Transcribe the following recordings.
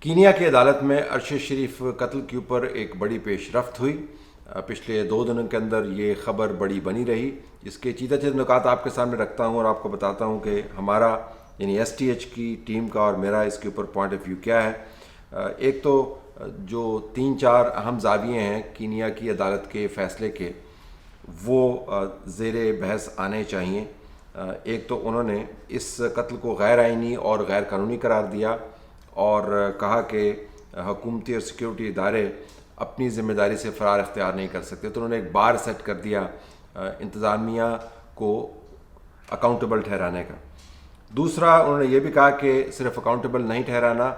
Kenya کی عدالت میں ارشد شریف قتل کے اوپر ایک بڑی پیش رفت ہوئی۔ پچھلے 2 دنوں کے اندر یہ خبر بڑی بنی رہی، جس کے چیزیں نکات آپ کے سامنے رکھتا ہوں اور آپ کو بتاتا ہوں کہ ہمارا یعنی ایس ٹی ایچ کی ٹیم کا اور میرا اس کے اوپر پوائنٹ آف ویو کیا ہے۔ ایک تو جو 3-4 اہم زاویے ہیں کینیا کی عدالت کے فیصلے کے، وہ زیر بحث آنے چاہیے۔ ایک تو انہوں نے اس قتل کو غیر آئینی اور غیر قانونی قرار دیا اور کہا کہ حکومتی اور سیکیورٹی ادارے اپنی ذمہ داری سے فرار اختیار نہیں کر سکتے، تو انہوں نے ایک بار سیٹ کر دیا انتظامیہ کو اکاؤنٹیبل ٹھہرانے کا۔ دوسرا انہوں نے یہ بھی کہا کہ صرف اکاؤنٹیبل نہیں ٹھہرانا،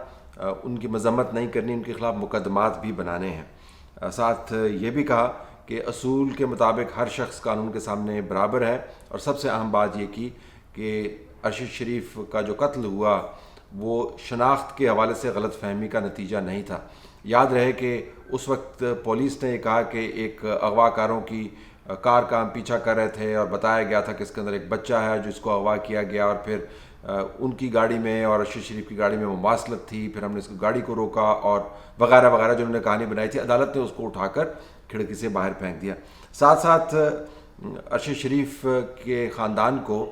ان کی مذمت نہیں کرنی، ان کے خلاف مقدمات بھی بنانے ہیں۔ ساتھ یہ بھی کہا کہ اصول کے مطابق ہر شخص قانون کے سامنے برابر ہے، اور سب سے اہم بات یہ کی کہ ارشد شریف کا جو قتل ہوا وہ شناخت کے حوالے سے غلط فہمی کا نتیجہ نہیں تھا۔ یاد رہے کہ اس وقت پولیس نے کہا کہ ایک اغوا کاروں کی کار کا ہم پیچھا کر رہے تھے اور بتایا گیا تھا کہ اس کے اندر ایک بچہ ہے جس کو اغوا کیا گیا، اور پھر ان کی گاڑی میں اور ارشد شریف کی گاڑی میں مماثلت تھی، پھر ہم نے اس کی گاڑی کو روکا اور وغیرہ وغیرہ جو انہوں نے کہانی بنائی تھی، عدالت نے اس کو اٹھا کر کھڑکی سے باہر پھینک دیا۔ ساتھ ساتھ ارشد شریف کے خاندان کو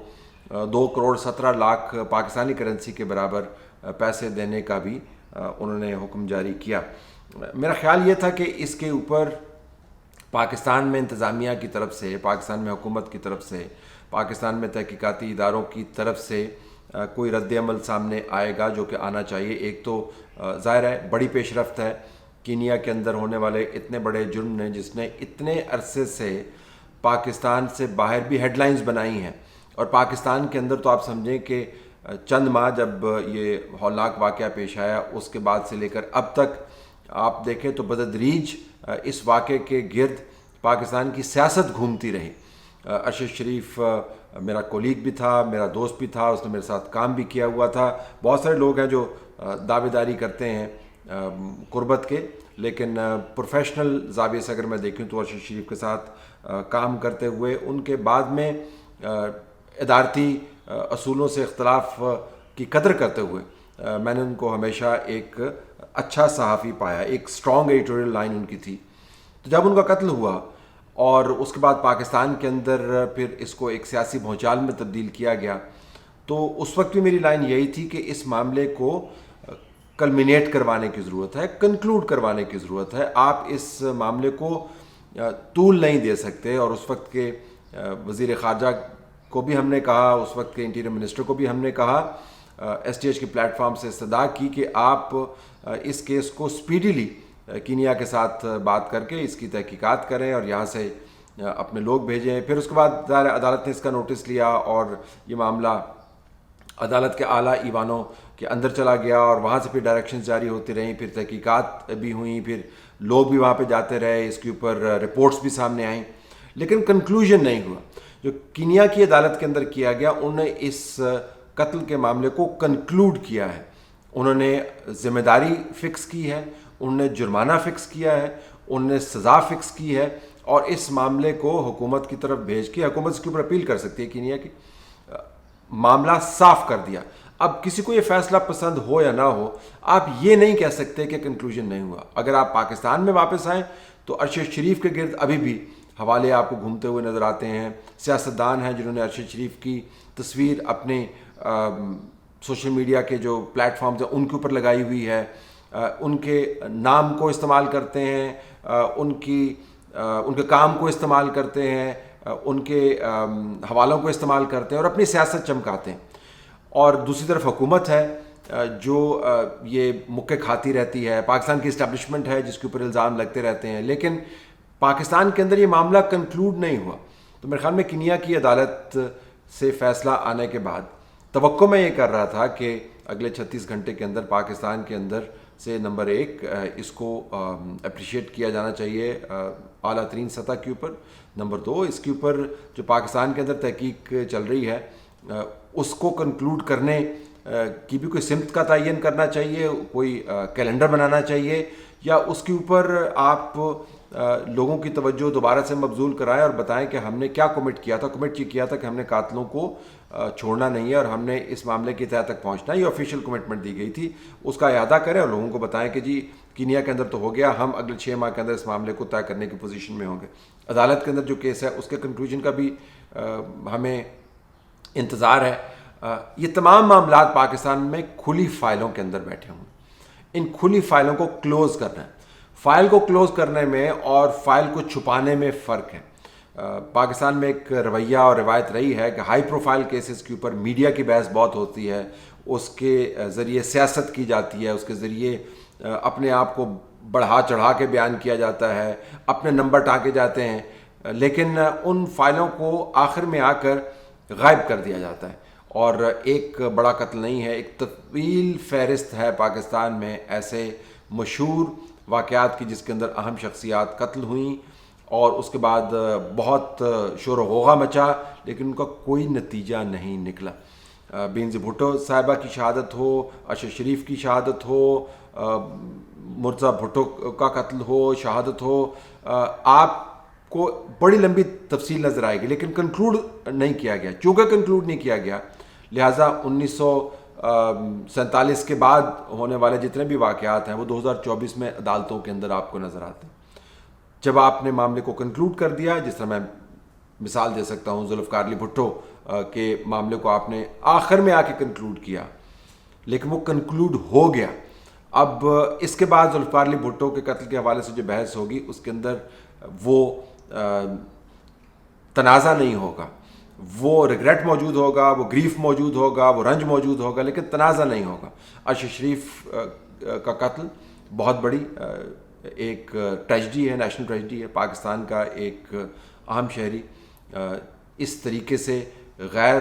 2.17 کروڑ پاکستانی کرنسی کے برابر پیسے دینے کا بھی انہوں نے حکم جاری کیا۔ میرا خیال یہ تھا کہ اس کے اوپر پاکستان میں انتظامیہ کی طرف سے، پاکستان میں حکومت کی طرف سے، پاکستان میں تحقیقاتی اداروں کی طرف سے کوئی رد عمل سامنے آئے گا جو کہ آنا چاہیے۔ ایک تو ظاہر ہے بڑی پیش رفت ہے کینیا کے اندر ہونے والے اتنے بڑے جرم نے، جس نے اتنے عرصے سے پاکستان سے باہر بھی ہیڈ لائنز بنائی ہیں، اور پاکستان کے اندر تو آپ سمجھیں کہ چند ماہ جب یہ ہولناک واقعہ پیش آیا اس کے بعد سے لے کر اب تک آپ دیکھیں تو بتدریج اس واقعے کے گرد پاکستان کی سیاست گھومتی رہی۔ ارشد شریف میرا کولیگ بھی تھا، میرا دوست بھی تھا، اس نے میرے ساتھ کام بھی کیا ہوا تھا۔ بہت سارے لوگ ہیں جو دعوے داری کرتے ہیں قربت کے، لیکن پروفیشنل زاویے سے اگر میں دیکھوں تو ارشد شریف کے ساتھ کام کرتے ہوئے ان کے بعد میں ادارتی اصولوں سے اختلاف کی قدر کرتے ہوئے میں نے ان کو ہمیشہ ایک اچھا صحافی پایا، ایک سٹرونگ ایڈیٹوریل لائن ان کی تھی۔ تو جب ان کا قتل ہوا اور اس کے بعد پاکستان کے اندر پھر اس کو ایک سیاسی بھونچال میں تبدیل کیا گیا، تو اس وقت بھی میری لائن یہی تھی کہ اس معاملے کو کلمینیٹ کروانے کی ضرورت ہے، کنکلوڈ کروانے کی ضرورت ہے۔ آپ اس معاملے کو طول نہیں دے سکتے، اور اس وقت کے وزیر خارجہ کو بھی ہم نے کہا، اس وقت کے انٹیریئر منسٹر کو بھی ہم نے کہا، ایس ٹی ایچ کے پلیٹ فارم سے استدعا کی کہ آپ اس کیس کو سپیڈیلی کینیا کے ساتھ بات کر کے اس کی تحقیقات کریں اور یہاں سے اپنے لوگ بھیجیں۔ پھر اس کے بعد عدالت نے اس کا نوٹس لیا اور یہ معاملہ عدالت کے اعلیٰ ایوانوں کے اندر چلا گیا، اور وہاں سے پھر ڈائریکشنز جاری ہوتی رہیں، پھر تحقیقات بھی ہوئیں، پھر لوگ بھی وہاں پہ جاتے رہے، اس کے اوپر رپورٹس بھی سامنے آئیں، لیکن کنکلوژن نہیں ہوا۔ جو کینیا کی عدالت کے اندر کیا گیا، انہوں نے اس قتل کے معاملے کو کنکلوڈ کیا ہے، انہوں نے ذمہ داری فکس کی ہے، انہوں نے جرمانہ فکس کیا ہے، انہوں نے سزا فکس کی ہے، اور اس معاملے کو حکومت کی طرف بھیج کے حکومت اس کے اوپر اپیل کر سکتی ہے کینیا کی، معاملہ صاف کر دیا۔ اب کسی کو یہ فیصلہ پسند ہو یا نہ ہو، آپ یہ نہیں کہہ سکتے کہ کنکلوژن نہیں ہوا۔ اگر آپ پاکستان میں واپس آئیں تو ارشد شریف کے گرد ابھی بھی حوالے آپ کو گھومتے ہوئے نظر آتے ہیں، سیاستدان ہیں جنہوں نے ارشد شریف کی تصویر اپنے سوشل میڈیا کے جو پلیٹ فارمز ہیں ان کے اوپر لگائی ہوئی ہے، ان کے نام کو استعمال کرتے ہیں، ان کے کام کو استعمال کرتے ہیں، ان کے حوالوں کو استعمال کرتے ہیں اور اپنی سیاست چمکاتے ہیں۔ اور دوسری طرف حکومت ہے جو یہ مکے کھاتی رہتی ہے، پاکستان کی اسٹیبلشمنٹ ہے جس کے اوپر الزام لگتے رہتے ہیں، لیکن پاکستان کے اندر یہ معاملہ کنکلوڈ نہیں ہوا۔ تو میرے خیال میں کینیا کی عدالت سے فیصلہ آنے کے بعد توقع میں یہ کر رہا تھا کہ اگلے 36 گھنٹے کے اندر پاکستان کے اندر سے نمبر 1 اس کو اپریشیٹ کیا جانا چاہیے اعلیٰ ترین سطح کے اوپر، نمبر 2 اس کے اوپر جو پاکستان کے اندر تحقیق چل رہی ہے اس کو کنکلوڈ کرنے کی بھی کوئی سمت کا تعین کرنا چاہیے، کوئی کیلنڈر بنانا چاہیے، یا اس کے اوپر آپ لوگوں کی توجہ دوبارہ سے مبذول کرائیں اور بتائیں کہ ہم نے کیا کمٹ کیا تھا۔ کمٹ یہ کیا تھا کہ ہم نے قاتلوں کو چھوڑنا نہیں ہے اور ہم نے اس معاملے کی تہہ تک پہنچنا ہے. یہ آفیشیل کمٹمنٹ دی گئی تھی, اس کا اعادہ کریں اور لوگوں کو بتائیں کہ جی کینیا کے اندر تو ہو گیا, ہم اگلے 6 ماہ کے اندر اس معاملے کو طے کرنے کی پوزیشن میں ہوں گے. عدالت کے اندر جو کیس ہے اس کے کنکلوژن کا بھی ہمیں انتظار ہے. یہ تمام معاملات پاکستان میں کھلی فائلوں کے اندر بیٹھے ہوں. ان کھلی فائلوں کو کلوز کرنا ہے. فائل کو کلوز کرنے میں اور فائل کو چھپانے میں فرق ہے. پاکستان میں ایک رویہ اور روایت رہی ہے کہ ہائی پروفائل کیسز کے اوپر میڈیا کی بحث بہت ہوتی ہے, اس کے ذریعے سیاست کی جاتی ہے, اس کے ذریعے اپنے آپ کو بڑھا چڑھا کے بیان کیا جاتا ہے, اپنے نمبر ٹانکے جاتے ہیں, لیکن ان فائلوں کو آخر میں آ کر غائب کر دیا جاتا ہے. اور ایک بڑا قتل نہیں ہے, ایک طویل فہرست ہے پاکستان میں ایسے مشہور واقعات کی جس کے اندر اہم شخصیات قتل ہوئیں اور اس کے بعد بہت شور و غوغا مچا, لیکن ان کا کوئی نتیجہ نہیں نکلا. بینظیر بھٹو صاحبہ کی شہادت ہو, اشرف شریف کی شہادت ہو, مرزا بھٹو کا قتل ہو, شہادت ہو, آپ کو بڑی لمبی تفصیل نظر آئے گی, لیکن کنکلوڈ نہیں کیا گیا. چونکہ کنکلوڈ نہیں کیا گیا لہٰذا 1947 کے بعد ہونے والے جتنے بھی واقعات ہیں وہ 2024 میں عدالتوں کے اندر آپ کو نظر آتے ہیں. جب آپ نے معاملے کو کنکلوڈ کر دیا, جس طرح میں مثال دے سکتا ہوں ذوالفقار علی بھٹو کے معاملے کو آپ نے آخر میں آ کے کنکلوڈ کیا, لیکن وہ کنکلوڈ ہو گیا. اب اس کے بعد ذوالفقار علی بھٹو کے قتل کے حوالے سے جو بحث ہوگی اس کے اندر وہ تنازع نہیں ہوگا, وہ ریگریٹ موجود ہوگا, وہ گریف موجود ہوگا, وہ رنج موجود ہوگا, لیکن تنازع نہیں ہوگا. اشرف شریف کا قتل بہت بڑی ایک ٹریجڈی ہے, نیشنل ٹریجڈی ہے. پاکستان کا ایک اہم شہری اس طریقے سے غیر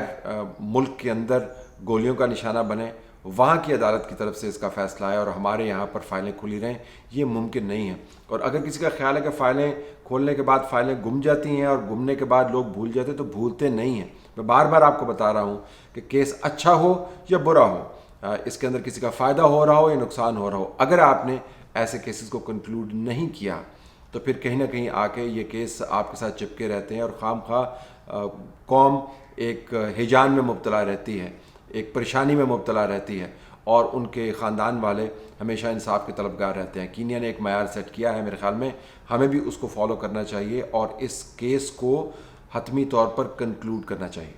ملک کے اندر گولیوں کا نشانہ بنے, وہاں کی عدالت کی طرف سے اس کا فیصلہ ہے اور ہمارے یہاں پر فائلیں کھلی رہیں, یہ ممکن نہیں ہے. اور اگر کسی کا خیال ہے کہ فائلیں کھولنے کے بعد فائلیں گم جاتی ہیں اور گمنے کے بعد لوگ بھول جاتے ہیں, تو بھولتے نہیں ہیں. میں بار بار آپ کو بتا رہا ہوں کہ کیس اچھا ہو یا برا ہو, اس کے اندر کسی کا فائدہ ہو رہا ہو یا نقصان ہو رہا ہو, اگر آپ نے ایسے کیسز کو کنکلوڈ نہیں کیا تو پھر کہیں نہ کہیں آ کے یہ کیس آپ کے ساتھ چپکے رہتے ہیں اور خام خواہ قوم ایک ہیجان میں مبتلا رہتی ہے, ایک پریشانی میں مبتلا رہتی ہے, اور ان کے خاندان والے ہمیشہ انصاف کے طلبگار رہتے ہیں. کینیا نے ایک معیار سیٹ کیا ہے, میرے خیال میں ہمیں بھی اس کو فالو کرنا چاہیے اور اس کیس کو حتمی طور پر کنکلوڈ کرنا چاہیے.